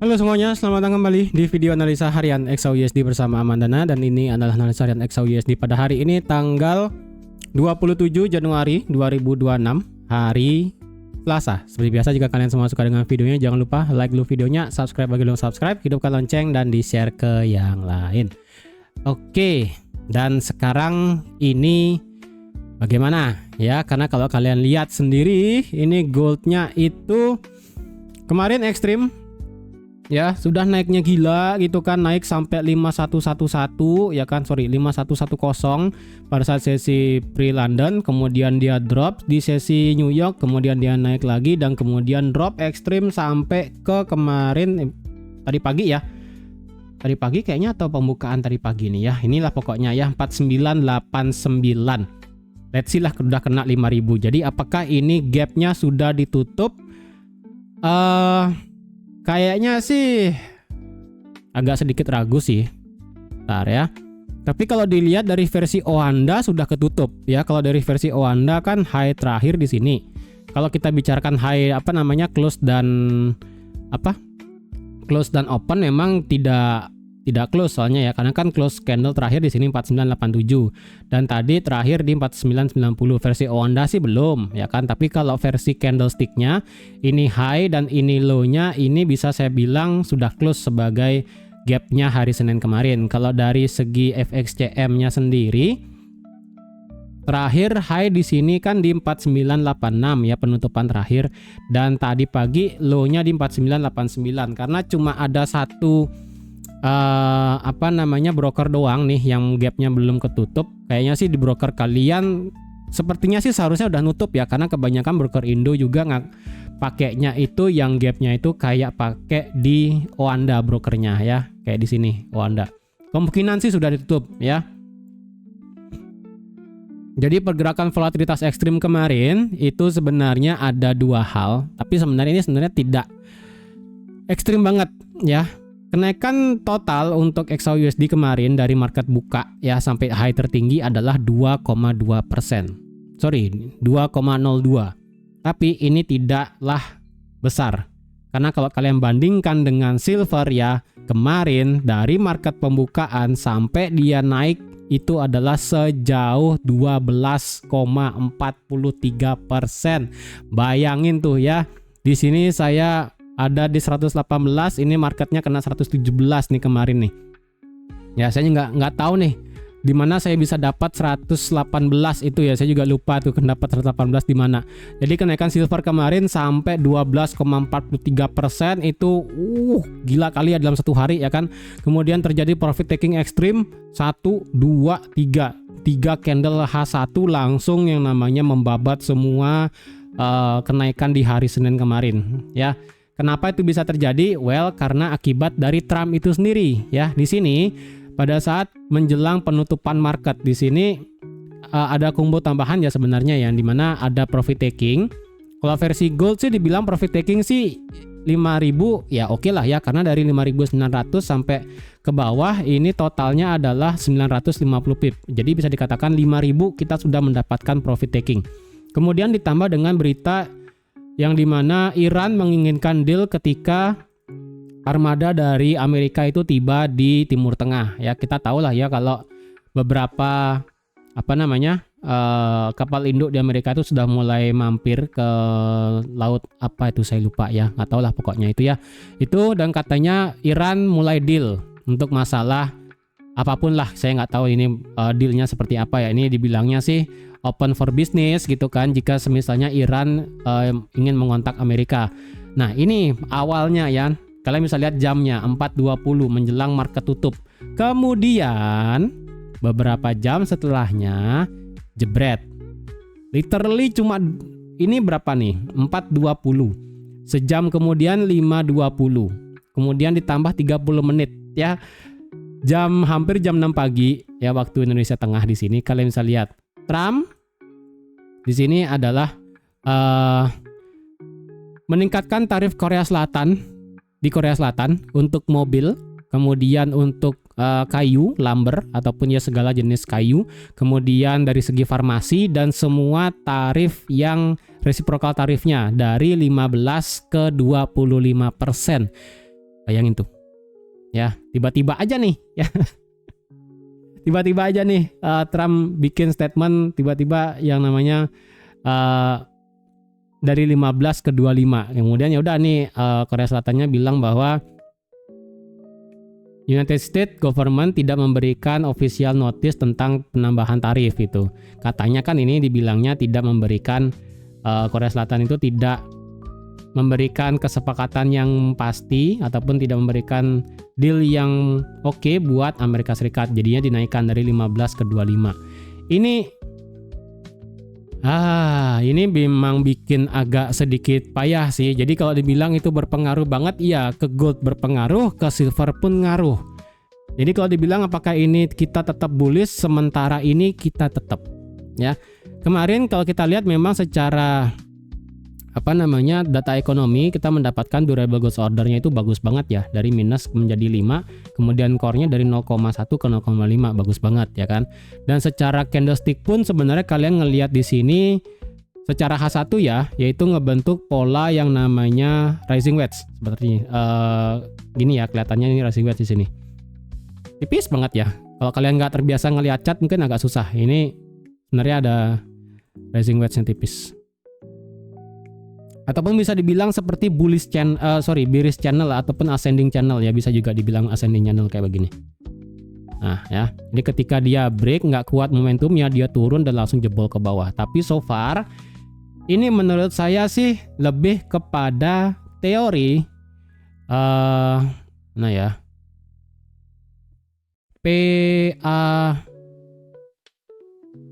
Halo semuanya, selamat datang kembali di video analisa harian XAUUSD bersama Amandana. Dan ini adalah analisa harian XAUUSD pada hari ini tanggal 27 Januari 2026, hari Selasa. Seperti biasa, jika kalian semua suka dengan videonya, jangan lupa like dulu videonya, subscribe bagi belum subscribe, hidupkan lonceng, dan di-share ke yang lain. Oke, dan sekarang ini bagaimana ya? Karena kalau kalian lihat sendiri, ini goldnya itu kemarin ekstrim ya, sudah naiknya gila gitu kan, naik sampai 5111 ya kan, 5110 pada saat sesi pre-London, kemudian dia drop di sesi New York, kemudian dia naik lagi dan kemudian drop ekstrim sampai ke kemarin tadi pagi ya. Tadi pagi kayaknya atau pembukaan tadi pagi nih ya. Inilah pokoknya ya, 4989. Let's see lah, udah kena 5000. Jadi apakah ini gapnya sudah ditutup? Kayaknya sih agak sedikit ragu sih. Bentar ya. Tapi kalau dilihat dari versi Oanda sudah ketutup ya. Kalau dari versi Oanda kan high terakhir di sini. Kalau kita bicarakan high close dan close dan open memang tidak close soalnya ya, karena kan close candle terakhir di sini 4987 dan tadi terakhir di 4990. Versi Oanda sih belum ya kan, tapi kalau versi candlesticknya ini high dan ini low-nya, ini bisa saya bilang sudah close sebagai gapnya hari Senin kemarin. Kalau dari segi FXCM-nya sendiri, terakhir high di sini kan di 4986 ya, penutupan terakhir, dan tadi pagi low-nya di 4989 karena cuma ada satu broker doang nih yang gapnya belum ketutup. Kayaknya sih di broker kalian sepertinya sih seharusnya udah nutup ya, karena kebanyakan broker Indo juga nggak pakainya itu yang gapnya itu kayak pakai di Oanda brokernya ya, kayak di sini Oanda. Kemungkinan sih sudah ditutup ya. Jadi pergerakan volatilitas ekstrim kemarin itu sebenarnya ada dua hal, tapi sebenarnya ini tidak ekstrim banget ya. Kenaikan total untuk XAUUSD kemarin dari market buka ya sampai high tertinggi adalah 2,2%. Sorry, 2,02. Tapi ini tidaklah besar. Karena kalau kalian bandingkan dengan silver ya, kemarin dari market pembukaan sampai dia naik itu adalah sejauh 12,43%. Bayangin tuh ya. Di sini saya ada di 118, ini marketnya kena 117 nih kemarin nih. Ya saya nggak tahu nih di mana saya bisa dapat 118 itu ya, saya juga lupa tuh dapat 118 di mana. Jadi kenaikan silver kemarin sampai 12,43% itu gila kali ya dalam satu hari ya kan. Kemudian terjadi profit taking ekstrim 1 2 3 candle H1 langsung yang namanya membabat semua kenaikan di hari Senin kemarin ya. Kenapa itu bisa terjadi? Well, karena akibat dari Trump itu sendiri ya. Di sini pada saat menjelang penutupan market di sini ada combo tambahan ya sebenarnya ya, di mana ada profit taking. Kalau versi gold sih dibilang profit taking sih 5.000 ya, oke lah ya, karena dari 5.900 sampai ke bawah ini totalnya adalah 950 pip. Jadi bisa dikatakan 5.000 kita sudah mendapatkan profit taking. Kemudian ditambah dengan berita yang dimana Iran menginginkan deal ketika armada dari Amerika itu tiba di Timur Tengah ya. Kita tahu lah ya kalau beberapa kapal induk di Amerika itu sudah mulai mampir ke laut saya lupa ya, nggak tahu lah pokoknya itu ya. Itu dan katanya Iran mulai deal untuk masalah apapun lah, saya nggak tahu ini dealnya seperti apa ya. Ini dibilangnya sih open for business gitu kan, jika semisalnya Iran ingin mengontak Amerika. Nah ini awalnya ya, kalian bisa lihat jamnya 4.20 menjelang market tutup. Kemudian beberapa jam setelahnya jebret. Literally cuma ini berapa nih, 4.20. Sejam kemudian 5.20. Kemudian ditambah 30 menit ya. Hampir jam 6 pagi ya waktu Indonesia Tengah di sini, kalian bisa lihat Trump di sini adalah meningkatkan tarif Korea Selatan untuk mobil, kemudian untuk kayu, lumber ataupun ya segala jenis kayu, kemudian dari segi farmasi dan semua tarif yang resiprokal tarifnya dari 15 ke 25%. Bayangin tuh. Ya, tiba-tiba aja nih ya. Tiba-tiba aja nih Trump bikin statement tiba-tiba yang namanya dari 15 ke 25. Kemudian ya udah nih Korea Selatannya bilang bahwa United States government tidak memberikan official notice tentang penambahan tarif itu. Katanya kan ini dibilangnya tidak memberikan Korea Selatan itu tidak memberikan kesepakatan yang pasti ataupun tidak memberikan deal yang oke buat Amerika Serikat. Jadinya dinaikkan dari 15 ke 25. Ini memang bikin agak sedikit payah sih. Jadi kalau dibilang itu berpengaruh banget, iya, ke gold berpengaruh, ke silver pun ngaruh. Jadi kalau dibilang apakah ini kita tetap bullish, sementara ini kita tetap ya. Kemarin kalau kita lihat memang secara data ekonomi kita mendapatkan durable goods order-nya itu bagus banget ya, dari minus menjadi 5, kemudian core-nya dari 0,1 ke 0,5, bagus banget ya kan. Dan secara candlestick pun sebenarnya kalian ngelihat di sini secara H1 ya, yaitu ngebentuk pola yang namanya rising wedge seperti gini ya, kelihatannya ini rising wedge di sini. Tipis banget ya. Kalau kalian nggak terbiasa ngelihat chart mungkin agak susah. Ini sebenarnya ada rising wedge yang tipis. Ataupun bisa dibilang seperti bearish channel ataupun ascending channel ya, bisa juga dibilang ascending channel kayak begini. Nah ya, ini ketika dia break nggak kuat momentumnya, dia turun dan langsung jebol ke bawah. Tapi so far ini menurut saya sih lebih kepada teori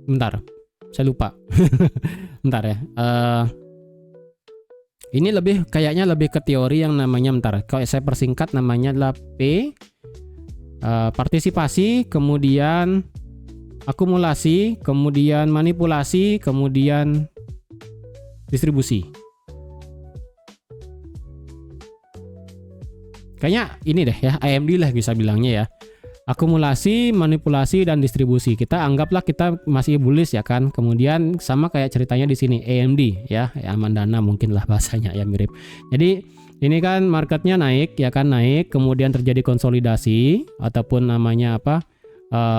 bentar, saya lupa. Bentar ya. Ini kayaknya lebih ke teori yang namanya, kalau saya persingkat namanya adalah P, partisipasi, kemudian akumulasi, kemudian manipulasi, kemudian distribusi. Kayaknya ini deh ya, AMD lah bisa bilangnya ya. Akumulasi, manipulasi, dan distribusi. Kita anggaplah kita masih bullish ya kan. Kemudian sama kayak ceritanya di sini AMD ya, aman dana mungkin lah bahasanya ya, mirip. Jadi ini kan marketnya naik ya kan, naik, kemudian terjadi konsolidasi ataupun namanya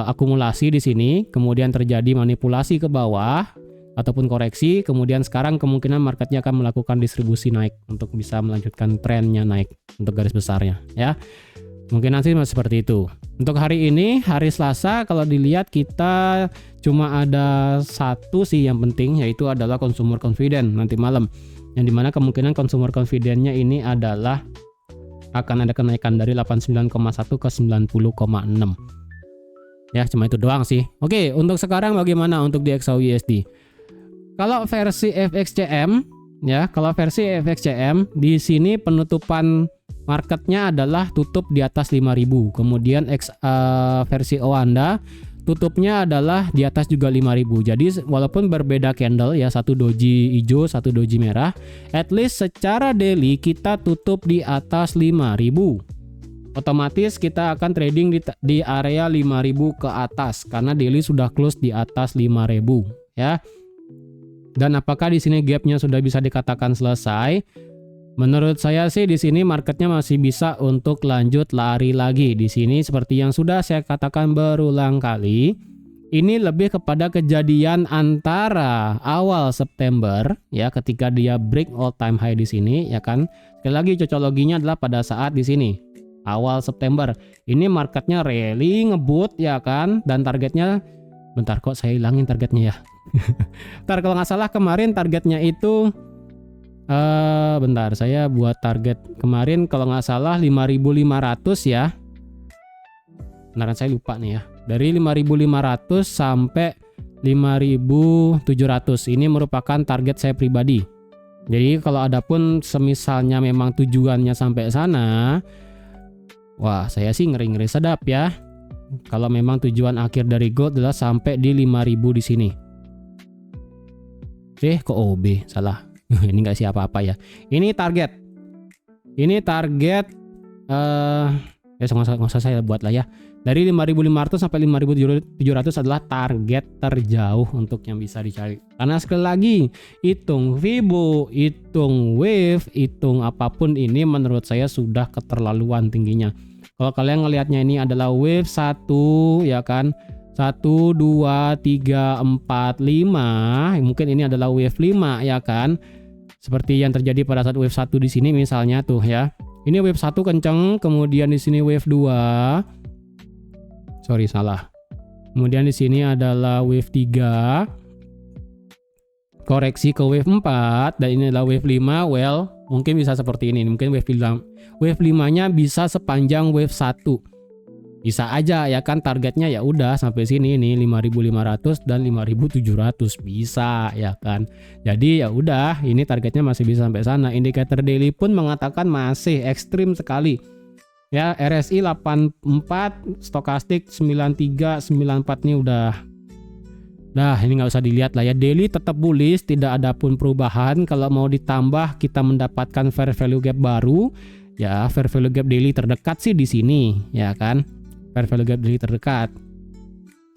akumulasi di sini, kemudian terjadi manipulasi ke bawah ataupun koreksi, kemudian sekarang kemungkinan marketnya akan melakukan distribusi naik untuk bisa melanjutkan trennya naik untuk garis besarnya ya. Mungkin nanti masih seperti itu. Untuk hari ini, hari Selasa, kalau dilihat kita cuma ada satu sih yang penting, yaitu adalah consumer confidence nanti malam. Yang dimana kemungkinan consumer confidence-nya ini adalah akan ada kenaikan dari 89,1 ke 90,6. Ya, cuma itu doang sih. Oke, untuk sekarang bagaimana untuk di XAUUSD? Kalau versi FXCM, ya, di sini penutupan marketnya adalah tutup di atas 5.000. Kemudian versi Oanda tutupnya adalah di atas juga 5.000. Jadi walaupun berbeda candle ya, satu doji hijau, satu doji merah, at least secara daily kita tutup di atas 5.000. Otomatis kita akan trading di area 5.000 ke atas karena daily sudah close di atas 5.000 ya. Dan apakah di sini gapnya sudah bisa dikatakan selesai? Menurut saya sih di sini marketnya masih bisa untuk lanjut lari lagi. Di sini seperti yang sudah saya katakan berulang kali, ini lebih kepada kejadian antara awal September ya, ketika dia break all time high di sini ya kan. Sekali lagi cocokologinya adalah pada saat di sini awal September. Ini marketnya rally ngebut ya kan, dan targetnya, bentar kok saya hilangin targetnya ya. Bentar, kalau nggak salah kemarin targetnya itu bentar, saya buat target kemarin kalau nggak salah 5.500 ya. Beneran saya lupa nih ya. Dari 5.500 sampai 5.700 ini merupakan target saya pribadi. Jadi kalau ada pun semisalnya memang tujuannya sampai sana, wah saya sih ngeri-ngeri sedap ya. Kalau memang tujuan akhir dari gold adalah sampai di 5.000 di sini. Kok OB salah. Ini nggak siapa apa ya. Ini target nggak usah saya buat lah ya. Dari 5.500 sampai 5.700 adalah target terjauh untuk yang bisa dicari. Karena sekali lagi, hitung Fibo, hitung wave, hitung apapun ini menurut saya sudah keterlaluan tingginya. Kalau kalian ngelihatnya ini adalah wave 1 ya kan, 1, 2, 3, 4, 5, mungkin ini adalah wave 5 ya kan. Seperti yang terjadi pada saat wave 1 di sini misalnya tuh ya. Ini wave 1 kenceng, kemudian di sini wave 2. Sorry, salah. Kemudian di sini adalah wave 3. Koreksi ke wave 4 dan ini adalah wave 5. Well, mungkin bisa seperti ini. Mungkin wave 5-nya bisa sepanjang wave 1. Bisa aja ya kan, targetnya ya udah sampai sini nih 5.500 dan 5.700 bisa ya kan. Jadi ya udah, ini targetnya masih bisa sampai sana. Indikator daily pun mengatakan masih ekstrim sekali. Ya, RSI 84, stokastik 93, 94 nih udah. Nah, ini nggak usah dilihat lah ya. Daily tetap bullish, tidak ada pun perubahan. Kalau mau ditambah kita mendapatkan fair value gap baru. Ya, fair value gap daily terdekat sih di sini, ya kan? Fair value gap daily terdekat.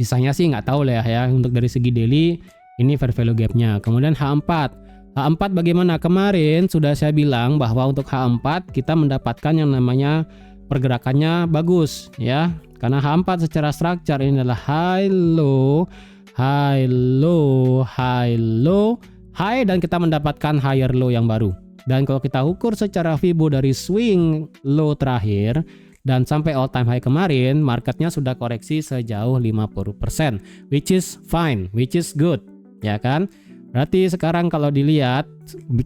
Sisanya sih nggak tahu lah ya. Untuk dari segi daily ini fair value gapnya. Kemudian H4. H4 bagaimana? Kemarin sudah saya bilang bahwa untuk H4 kita mendapatkan yang namanya pergerakannya bagus ya. Karena H4 secara structure ini adalah high low, high low, high low, high, dan kita mendapatkan higher low yang baru. Dan kalau kita ukur secara Fibo dari swing low terakhir dan sampai all time high kemarin, marketnya sudah koreksi sejauh 50%, which is fine, which is good, ya kan? Berarti sekarang kalau dilihat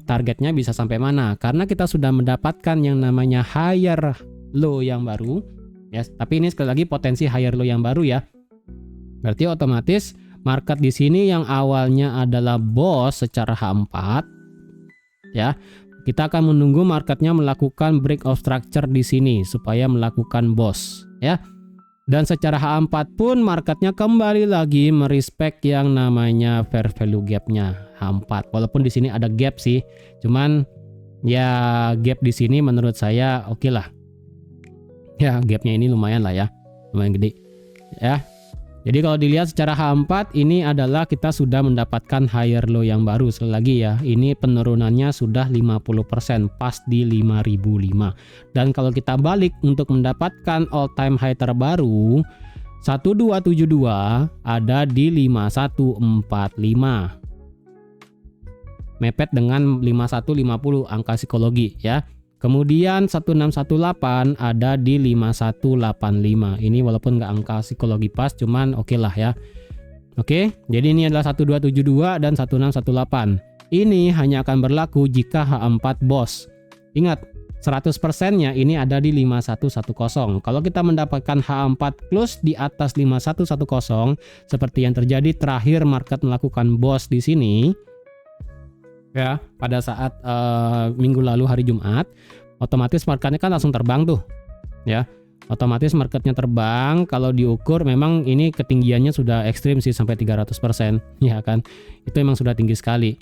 targetnya bisa sampai mana? Karena kita sudah mendapatkan yang namanya higher low yang baru, ya. Tapi ini sekali lagi potensi higher low yang baru ya. Berarti otomatis market di sini yang awalnya adalah boss secara H4, ya. Kita akan menunggu marketnya melakukan break of structure di sini supaya melakukan boss ya. Dan secara H4 pun marketnya kembali lagi merespek yang namanya fair value gapnya H4. Walaupun di sini ada gap sih, cuman ya gap di sini menurut saya oke lah. Ya gapnya ini lumayan lah ya, lumayan gede ya. Jadi kalau dilihat secara H4 ini adalah kita sudah mendapatkan higher low yang baru. Sekali lagi ya, ini penurunannya sudah 50%, pas di 5.005. Dan kalau kita balik untuk mendapatkan all time high terbaru 1272 ada di 5145. Mepet dengan 5150 angka psikologi ya. Kemudian 1618 ada di 5185. Ini walaupun nggak angka psikologi pas, cuman oke lah ya. Oke, jadi ini adalah 1272 dan 1618. Ini hanya akan berlaku jika H4 boss. Ingat, 100%-nya ini ada di 5110. Kalau kita mendapatkan H4 plus di atas 5110, seperti yang terjadi terakhir market melakukan boss di sini, ya pada saat minggu lalu hari Jumat, otomatis marketnya kan langsung terbang tuh ya, otomatis marketnya terbang. Kalau diukur memang ini ketinggiannya sudah ekstrim sih, sampai 300% ya kan, itu memang sudah tinggi sekali.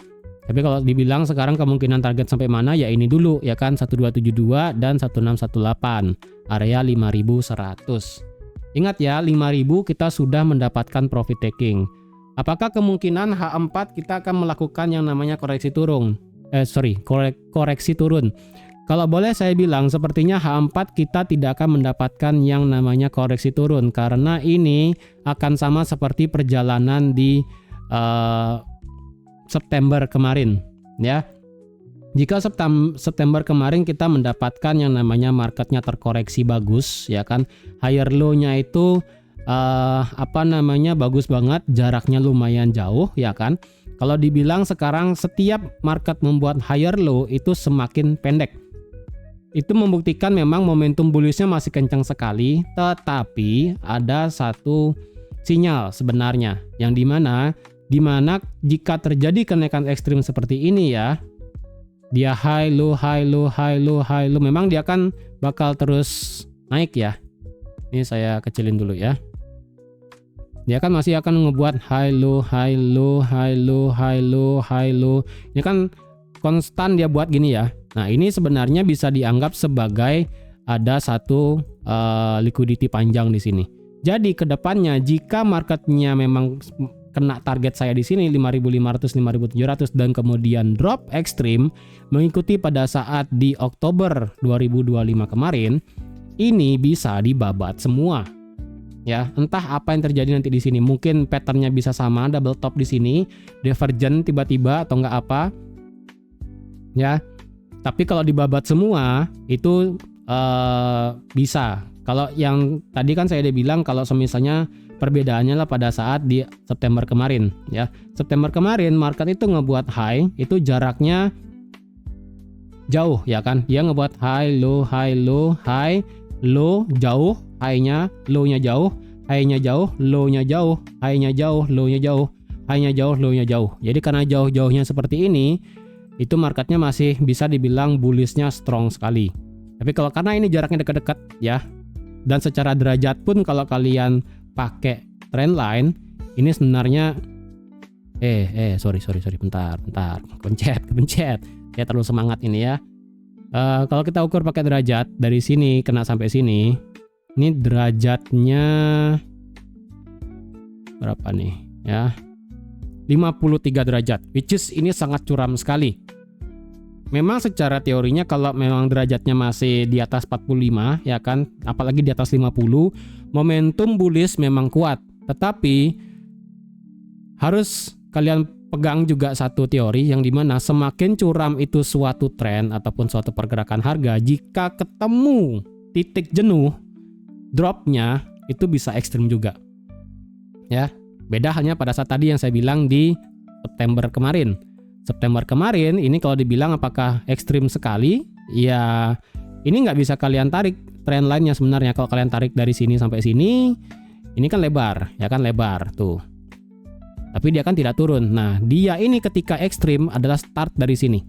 Tapi kalau dibilang sekarang kemungkinan target sampai mana ya ini dulu ya kan, 1272 dan 1618, area 5100. Ingat ya, 5000 kita sudah mendapatkan profit taking. Apakah kemungkinan H4 kita akan melakukan yang namanya koreksi turun? Koreksi turun. Kalau boleh saya bilang, sepertinya H4 kita tidak akan mendapatkan yang namanya koreksi turun, karena ini akan sama seperti perjalanan di September kemarin, ya. Jika September kemarin kita mendapatkan yang namanya marketnya terkoreksi bagus, ya kan, higher low-nya itu bagus banget, jaraknya lumayan jauh ya kan. Kalau dibilang sekarang setiap market membuat higher low itu semakin pendek, itu membuktikan memang momentum bullishnya masih kencang sekali. Tetapi ada satu sinyal sebenarnya, yang dimana jika terjadi kenaikan ekstrim seperti ini ya, dia high low high low high low high low, memang dia akan bakal terus naik ya. Ini saya kecilin dulu ya. Dia kan masih akan ngebuat high low high low high low high low high low. Ini kan konstan dia buat gini ya. Nah, ini sebenarnya bisa dianggap sebagai ada satu liquidity panjang di sini. Jadi kedepannya jika marketnya memang kena target saya di sini 5.500, 5.700 dan kemudian drop ekstrim mengikuti pada saat di Oktober 2025 kemarin, ini bisa dibabat semua. Ya, entah apa yang terjadi nanti di sini. Mungkin patternnya bisa sama, double top di sini, divergent tiba-tiba atau enggak apa. Ya. Tapi kalau dibabat semua itu bisa. Kalau yang tadi kan saya udah bilang kalau misalnya perbedaannya lah pada saat di September kemarin ya. September kemarin market itu ngebuat high, itu jaraknya jauh ya kan. Dia ngebuat high, low, high, low, high, low, jauh, high-nya, low-nya jauh, high-nya jauh, low-nya jauh, high-nya jauh, low-nya jauh, high-nya jauh, low-nya jauh. Jadi karena jauh-jauhnya seperti ini, itu marketnya masih bisa dibilang bullish-nya strong sekali. Tapi kalau karena ini jaraknya dekat-dekat ya, dan secara derajat pun kalau kalian pakai trend line ini sebenarnya sorry bentar kepencet ya, terlalu semangat ini ya. Kalau kita ukur pakai derajat dari sini kena sampai sini, ini derajatnya berapa nih ya, 53 derajat, which is ini sangat curam sekali. Memang secara teorinya kalau memang derajatnya masih di atas 45 ya kan, apalagi di atas 50, momentum bullish memang kuat. Tetapi harus kalian pegang juga satu teori yang dimana semakin curam itu suatu tren ataupun suatu pergerakan harga, jika ketemu titik jenuh, dropnya itu bisa ekstrim juga. Ya, beda hanya pada saat tadi yang saya bilang di September kemarin. September kemarin ini kalau dibilang apakah ekstrim sekali? Ya ini nggak bisa kalian tarik trend line-nya sebenarnya. Kalau kalian tarik dari sini sampai sini, ini kan lebar, ya kan lebar tuh. Tapi dia kan tidak turun. Nah dia ini ketika ekstrim adalah start dari sini.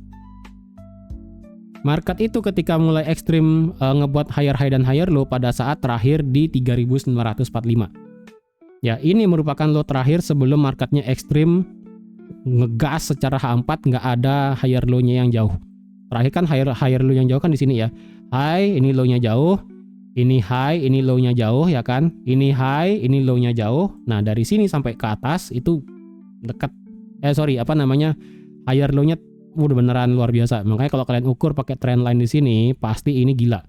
Market itu ketika mulai ekstrim ngebuat higher high dan higher low pada saat terakhir di 3.945. Ya ini merupakan low terakhir sebelum marketnya ekstrim ngegas secara H4, nggak ada higher low-nya yang jauh. Terakhir kan higher low yang jauh kan di sini ya. High, ini low-nya jauh. Ini high, ini low-nya jauh ya kan. Ini high, ini low-nya jauh. Nah, dari sini sampai ke atas itu dekat higher low-nya udah beneran luar biasa. Makanya kalau kalian ukur pakai trend line di sini, pasti ini gila.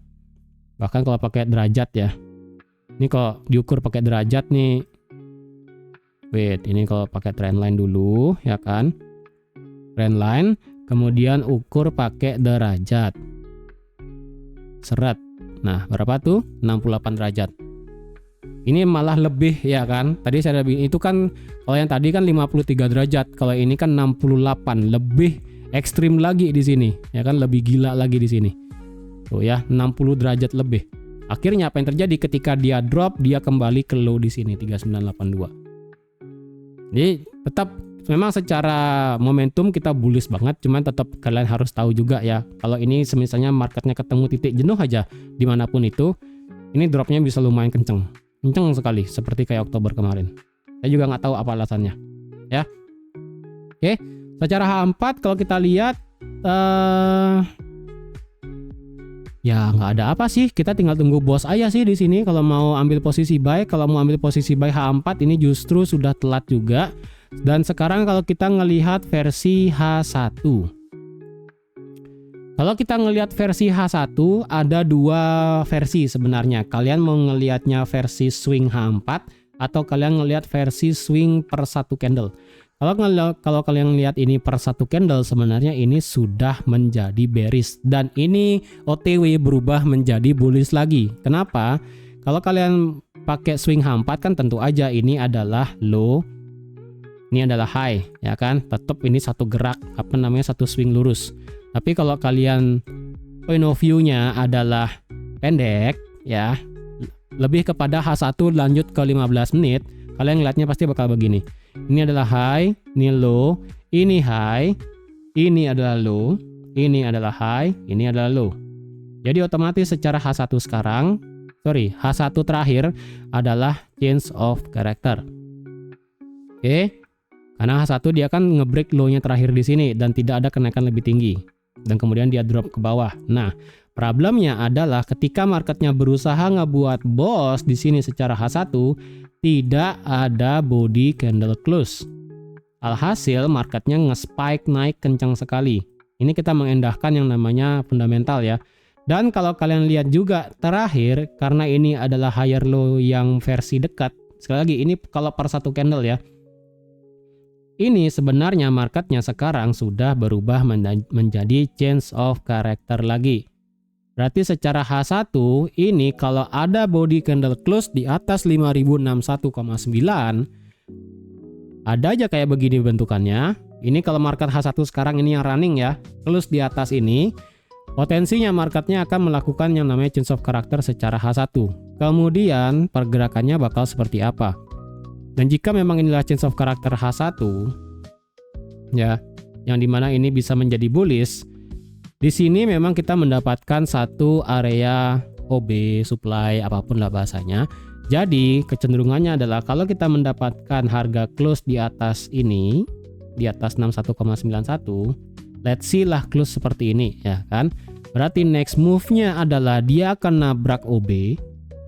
Bahkan kalau pakai derajat ya. Ini kalau diukur pakai derajat nih, ini kalau pakai trend line dulu ya kan, trend line, kemudian ukur pakai derajat, seret. Nah berapa tuh? 68 derajat. Ini malah lebih ya kan. Tadi saya bilang itu kan, kalau yang tadi kan 53 derajat, kalau ini kan 68, lebih ekstrim lagi di sini ya kan, lebih gila lagi di sini tuh ya, 60 derajat lebih. Akhirnya apa yang terjadi ketika dia drop, dia kembali ke low di sini 3982. Jadi tetap memang secara momentum kita bullish banget, cuman tetap kalian harus tahu juga ya, kalau ini misalnya marketnya ketemu titik jenuh aja dimanapun itu, ini dropnya bisa lumayan kenceng sekali seperti kayak Oktober kemarin. Saya juga nggak tahu apa alasannya ya. Oke, secara H4 kalau kita lihat ya nggak ada apa sih, kita tinggal tunggu bos aja sih di sini. Kalau mau ambil posisi buy, kalau mau ambil posisi buy H4 ini justru sudah telat juga. Dan sekarang kalau kita ngelihat versi H1, kalau kita ngelihat versi H1 ada dua versi sebenarnya. Kalian mau ngelihatnya versi swing H4 atau kalian ngelihat versi swing per satu candle. Kalau kalian lihat ini per satu candle, sebenarnya ini sudah menjadi bearish dan ini OTW berubah menjadi bullish lagi. Kenapa? Kalau kalian pakai swing H4 kan tentu aja ini adalah low, ini adalah high ya kan. Tetap ini satu gerak satu swing lurus. Tapi kalau kalian point of view-nya adalah pendek ya, lebih kepada H1 lanjut ke 15 menit, kalian ngeliatnya pasti bakal begini. Ini adalah high, ini low, ini high, ini adalah low, ini adalah high, ini adalah low. Jadi otomatis secara H1 H1 terakhir adalah change of character. Oke. Karena H1 dia kan ngebreak low-nya terakhir di sini dan tidak ada kenaikan lebih tinggi. Dan kemudian dia drop ke bawah. Nah, Problemnya adalah ketika marketnya berusaha ngebuat boss di sini secara H1, tidak ada body candle close. Alhasil marketnya nge-spike naik kencang sekali. Ini kita mengendahkan yang namanya fundamental ya. Dan kalau kalian lihat juga terakhir, karena ini adalah higher low yang versi dekat. Sekali lagi ini kalau per satu candle ya. Ini sebenarnya marketnya sekarang sudah berubah menjadi change of character lagi. Berarti secara H1 ini kalau ada body candle close di atas 5061,9, ada aja kayak begini bentukannya. Ini kalau market H1 sekarang ini yang running ya, close di atas ini, potensinya marketnya akan melakukan yang namanya change of character secara H1. Kemudian pergerakannya bakal seperti apa? Dan jika memang inilah change of character H1 ya, yang dimana ini bisa menjadi bullish, di sini memang kita mendapatkan satu area OB, supply, apapun lah bahasanya. Jadi kecenderungannya adalah kalau kita mendapatkan harga close di atas ini, di atas 61,91, let's see lah close seperti ini ya kan. Berarti next move-nya adalah dia akan nabrak OB.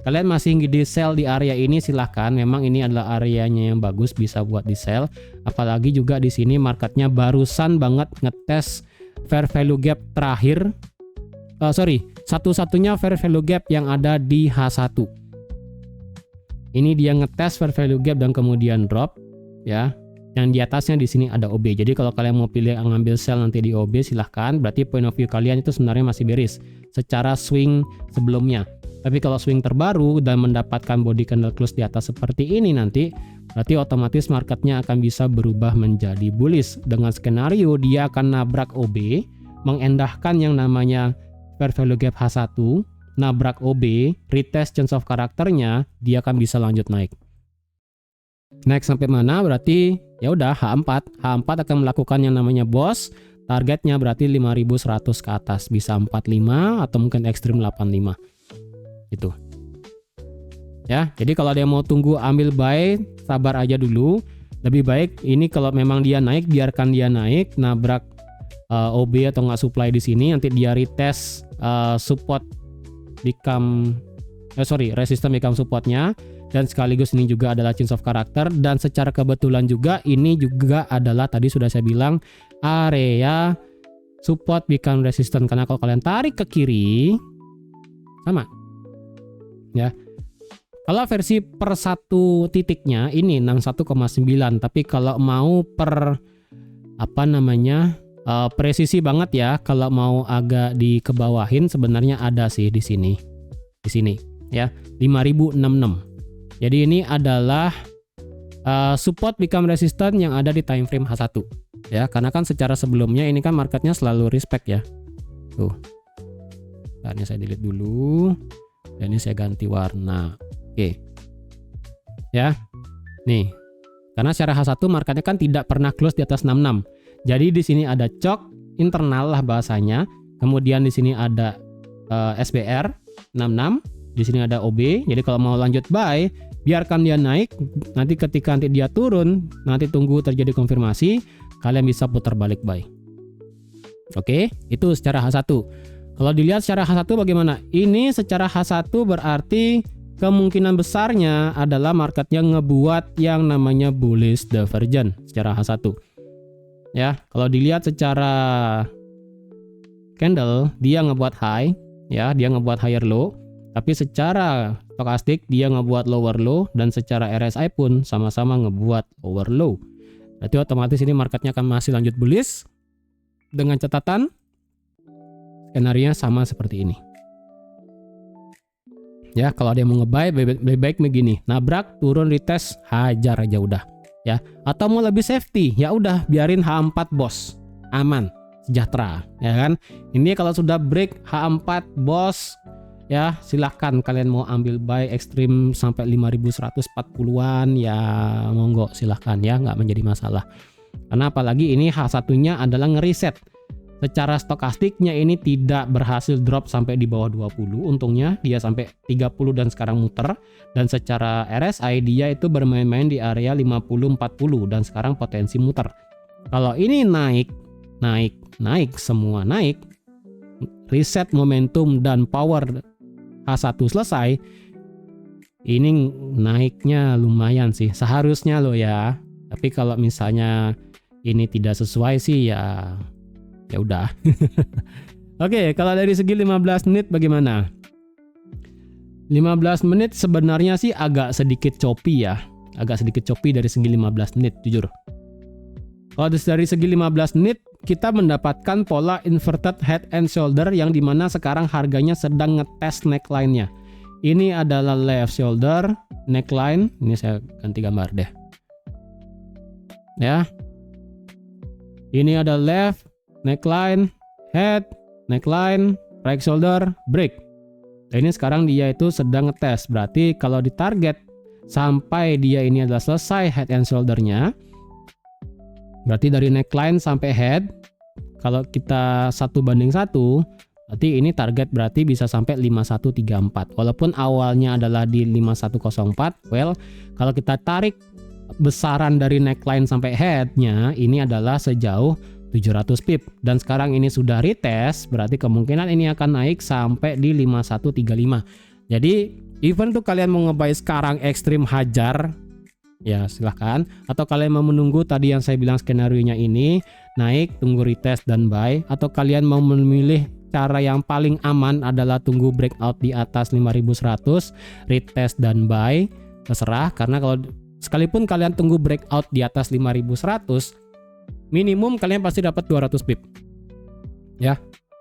Kalian masih di sell di area ini silahkan, memang ini adalah areanya yang bagus bisa buat di sell. Apalagi juga di sini marketnya barusan banget ngetes fair value gap terakhir, satu-satunya fair value gap yang ada di H1. Ini dia ngetes fair value gap dan kemudian drop ya. Yang di atasnya di sini ada OB. Jadi kalau kalian mau pilih ngambil sell nanti di OB silahkan. Berarti point of view kalian itu sebenarnya masih bearish secara swing sebelumnya. Tapi kalau swing terbaru dan mendapatkan body candle close di atas seperti ini nanti, berarti otomatis marketnya akan bisa berubah menjadi bullish. Dengan skenario dia akan nabrak OB, mengendahkan yang namanya fair value gap H1, nabrak OB, retest change of karakternya, dia akan bisa lanjut naik. Naik sampai mana? Berarti ya udah H4 akan melakukan yang namanya boss. Targetnya berarti 5100 ke atas, bisa 45 atau mungkin ekstrim 85. Itu ya, jadi kalau dia mau tunggu ambil buy, sabar aja dulu. Lebih baik ini kalau memang dia naik, biarkan dia naik, nabrak OB atau nggak supply di sini, nanti dia retest support resistance become supportnya, dan sekaligus ini juga adalah change of character. Dan secara kebetulan juga ini juga adalah tadi sudah saya bilang area support become resistance, karena kalau kalian tarik ke kiri sama ya. Kalau versi per satu titiknya ini 61,9, tapi kalau mau per presisi banget ya, kalau mau agak dikebawahin sebenarnya ada sih di sini ya 5066. Jadi ini adalah support become resistance yang ada di time frame H1 ya, karena kan secara sebelumnya ini kan marketnya selalu respect ya. Tuh. Ini saya delete dulu. Dan ini saya ganti warna. Oke. Ya. Nih. Karena secara H1 marketnya kan tidak pernah close di atas 66. Jadi di sini ada cok internal lah bahasanya. Kemudian di sini ada SBR 66. Di sini ada OB. Jadi kalau mau lanjut buy, biarkan dia naik. Nanti ketika dia turun, nanti tunggu terjadi konfirmasi, kalian bisa putar balik buy. Oke, itu secara H1. Kalau dilihat secara H1 bagaimana? Ini secara H1 berarti kemungkinan besarnya adalah marketnya ngebuat yang namanya bullish divergence secara H1. Ya, kalau dilihat secara candle dia ngebuat high, ya, dia ngebuat higher low, tapi secara stokastik dia ngebuat lower low, dan secara RSI pun sama-sama ngebuat lower low. Berarti otomatis ini marketnya akan masih lanjut bullish dengan catatan skenario sama seperti ini. Ya, kalau ada yang mau nge-buy lebih baik begini, nabrak, turun, retest, hajar aja udah, ya. Atau mau lebih safety, ya udah biarin H4 bos, aman, sejahtera, ya kan. Ini kalau sudah break H4 bos, ya silahkan kalian mau ambil buy ekstrim sampai 5140-an, ya monggo silahkan ya, nggak menjadi masalah. Karena apalagi ini H1-nya adalah ngeriset. Secara stokastiknya ini tidak berhasil drop sampai di bawah 20, untungnya dia sampai 30 dan sekarang muter. Dan secara RSI dia itu bermain-main di area 50-40 dan sekarang potensi muter. Kalau ini naik semua naik, reset momentum dan power H1 selesai, ini naiknya lumayan sih seharusnya loh ya. Tapi kalau misalnya ini tidak sesuai sih ya udah. Oke, kalau dari segi 15 menit bagaimana? 15 menit sebenarnya sih agak sedikit choppy ya. Agak sedikit choppy dari segi 15 menit jujur. Kalau dari segi 15 menit kita mendapatkan pola inverted head and shoulder yang dimana sekarang harganya sedang ngetes neckline-nya. Ini adalah left shoulder, neckline. Ini saya ganti gambar deh. Ya. Ini ada left, neckline, head, neckline, right shoulder, break. Nah, ini sekarang dia itu sedang ngetes. Berarti kalau ditarget sampai dia ini adalah selesai head and shoulder-nya, berarti dari neckline sampai head, kalau kita 1:1, berarti ini target berarti bisa sampai 5134. Walaupun awalnya adalah di 5104, well, kalau kita tarik besaran dari neckline sampai headnya, ini adalah sejauh 700 pip. Dan sekarang ini sudah retest, berarti kemungkinan ini akan naik sampai di 5135. Jadi, even tuh kalian mau ngebuy sekarang ekstrim hajar, ya silahkan. Atau kalian mau menunggu tadi yang saya bilang skenario-nya ini naik, tunggu retest dan buy. Atau kalian mau memilih cara yang paling aman adalah tunggu breakout di atas 5100, retest dan buy. Terserah, karena kalau sekalipun kalian tunggu breakout di atas 5100, minimum kalian pasti dapat 200 pip. Ya.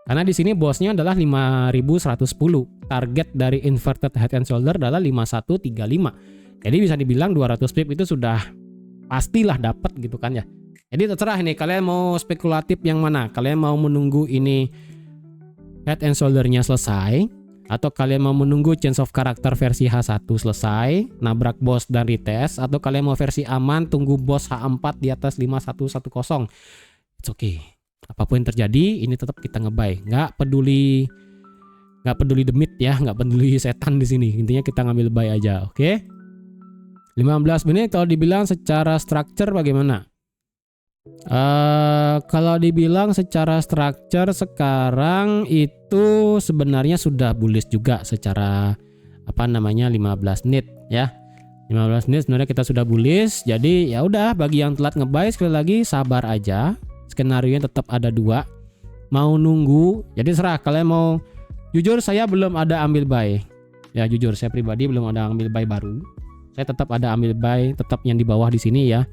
Karena di sini bosnya adalah 5110. Target dari inverted head and shoulder adalah 5135. Jadi bisa dibilang 200 pip itu sudah pastilah dapat gitu kan ya. Jadi terserah nih kalian mau spekulatif yang mana. Kalian mau menunggu ini head and shoulder-nya selesai, atau kalian mau menunggu change of character versi H1 selesai, nabrak boss dan retest, atau kalian mau versi aman tunggu boss H4 di atas 5110. It's okay. Apapun yang terjadi, ini tetap kita ngebuy. Nggak peduli demit ya, nggak peduli setan di sini. Intinya kita ngambil buy aja, oke? 15 menit kalau dibilang secara structure bagaimana? Kalau dibilang secara structure sekarang itu sebenarnya sudah bullish juga secara 15 menit ya. 15 menit sebenarnya kita sudah bullish. Jadi ya udah, bagi yang telat ngebuy sekali lagi sabar aja. Skenario-nya tetap ada 2. Mau nunggu, jadi serah kalian mau. Jujur saya belum ada ambil buy. Ya jujur saya pribadi belum ada ambil buy baru. Saya tetap ada ambil buy, tetap yang di bawah di sini ya.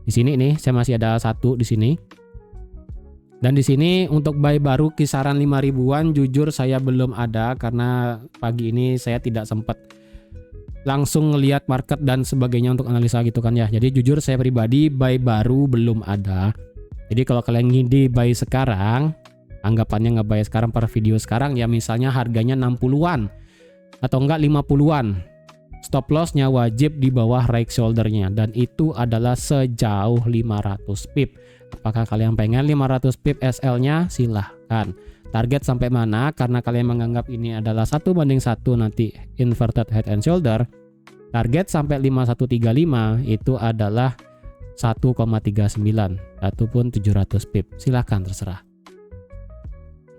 Di sini nih saya masih ada 1 di sini. Dan di sini untuk buy baru kisaran 5.000-an jujur saya belum ada karena pagi ini saya tidak sempat langsung ngelihat market dan sebagainya untuk analisa gitu kan ya. Jadi jujur saya pribadi buy baru belum ada. Jadi kalau kalian ngide buy sekarang, anggapannya ngebuy sekarang per video sekarang ya, misalnya harganya 60-an atau enggak 50-an. Stop lossnya wajib di bawah right shoulder-nya dan itu adalah sejauh 500 pip. Apakah kalian pengen 500 pip SL-nya? Silahkan. Target sampai mana? Karena kalian menganggap ini adalah 1:1 nanti inverted head and shoulder. Target sampai 5135 itu adalah 1,39 ataupun 700 pip. Silahkan terserah.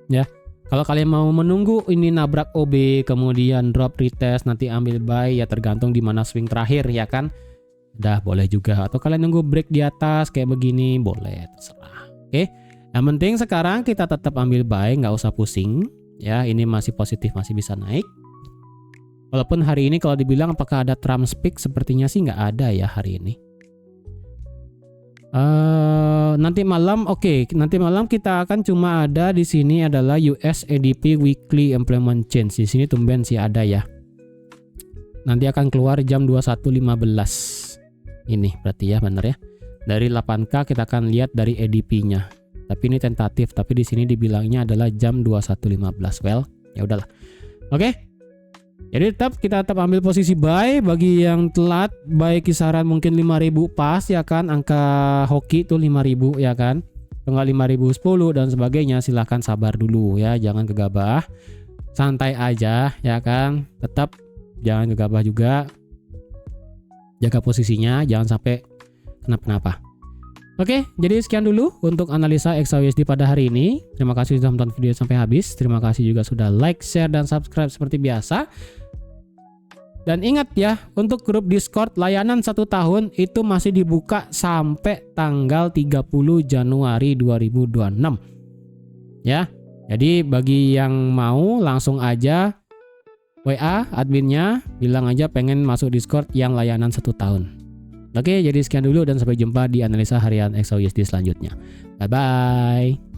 Ya. Kalau kalian mau menunggu ini nabrak OB kemudian drop retest nanti ambil buy ya tergantung di mana swing terakhir ya kan. Udah boleh juga, atau kalian nunggu break di atas kayak begini boleh, terserah. Oke. Yang penting sekarang kita tetap ambil buy, nggak usah pusing ya, ini masih positif, masih bisa naik. Walaupun hari ini kalau dibilang apakah ada Trump speak, sepertinya sih nggak ada ya hari ini. Nanti malam nanti malam kita akan cuma ada di sini adalah US ADP Weekly Employment Change. Di sini tumben sih ada ya. Nanti akan keluar jam 21.15. Ini berarti ya bener ya. Dari 8K kita akan lihat dari ADP-nya. Tapi ini tentatif, tapi di sini dibilangnya adalah jam 21.15. Well, ya udahlah. Oke. Jadi kita tetap ambil posisi buy. Bagi yang telat buy kisaran mungkin 5.000 pas ya kan, angka hoki itu 5.000 ya kan, enggak 5.010 dan sebagainya, silahkan sabar dulu ya, jangan gegabah, santai aja ya kan, tetap jangan gegabah juga, jaga posisinya jangan sampai kenapa-napa. Oke, jadi sekian dulu untuk analisa XAUSD pada hari ini. Terima kasih sudah menonton video sampai habis. Terima kasih juga sudah like, share, dan subscribe seperti biasa. Dan ingat ya, untuk grup Discord layanan 1 tahun itu masih dibuka sampai tanggal 30 Januari 2026. Ya, jadi bagi yang mau langsung aja WA adminnya, bilang aja pengen masuk Discord yang layanan 1 tahun. Oke, jadi sekian dulu dan sampai jumpa di analisa harian XAUSD selanjutnya. Bye-bye.